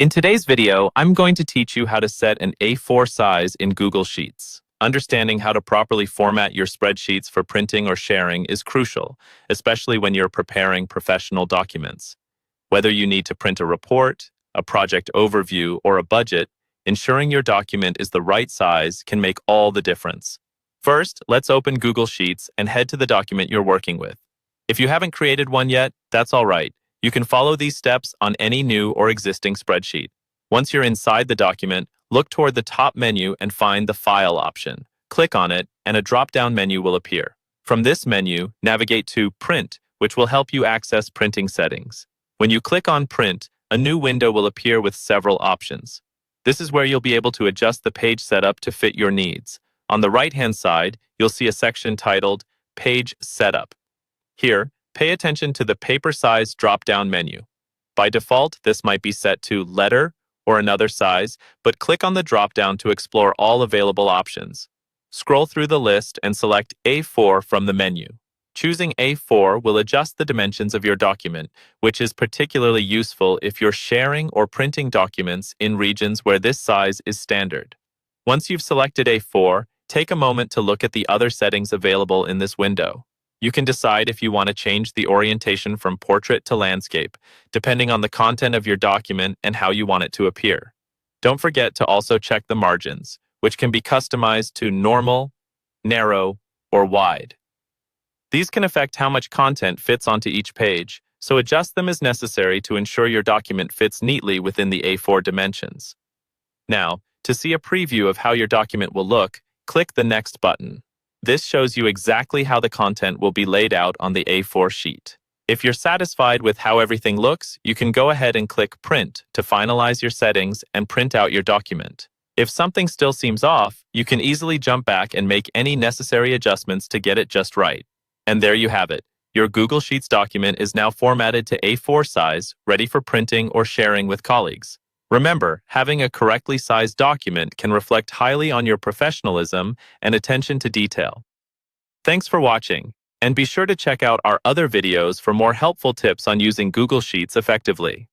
In today's video, I'm going to teach you how to set an A4 size in Google Sheets. Understanding how to properly format your spreadsheets for printing or sharing is crucial, especially when you're preparing professional documents. Whether you need to print a report, a project overview, or a budget, ensuring your document is the right size can make all the difference. First, let's open Google Sheets and head to the document you're working with. If you haven't created one yet, that's all right. You can follow these steps on any new or existing spreadsheet. Once you're inside the document, look toward the top menu and find the File option. Click on it, and a drop-down menu will appear. From this menu, navigate to Print, which will help you access printing settings. When you click on Print, a new window will appear with several options. This is where you'll be able to adjust the page setup to fit your needs. On the right-hand side, you'll see a section titled Page Setup. Here, pay attention to the paper size drop-down menu. By default, this might be set to letter or another size, but click on the drop-down to explore all available options. Scroll through the list and select A4 from the menu. Choosing A4 will adjust the dimensions of your document, which is particularly useful if you're sharing or printing documents in regions where this size is standard. Once you've selected A4, take a moment to look at the other settings available in this window. You can decide if you want to change the orientation from portrait to landscape, depending on the content of your document and how you want it to appear. Don't forget to also check the margins, which can be customized to normal, narrow, or wide. These can affect how much content fits onto each page, so adjust them as necessary to ensure your document fits neatly within the A4 dimensions. Now, to see a preview of how your document will look, click the Next button. This shows you exactly how the content will be laid out on the A4 sheet. If you're satisfied with how everything looks, you can go ahead and click Print to finalize your settings and print out your document. If something still seems off, you can easily jump back and make any necessary adjustments to get it just right. And there you have it. Your Google Sheets document is now formatted to A4 size, ready for printing or sharing with colleagues. Remember, having a correctly sized document can reflect highly on your professionalism and attention to detail. Thanks for watching, and be sure to check out our other videos for more helpful tips on using Google Sheets effectively.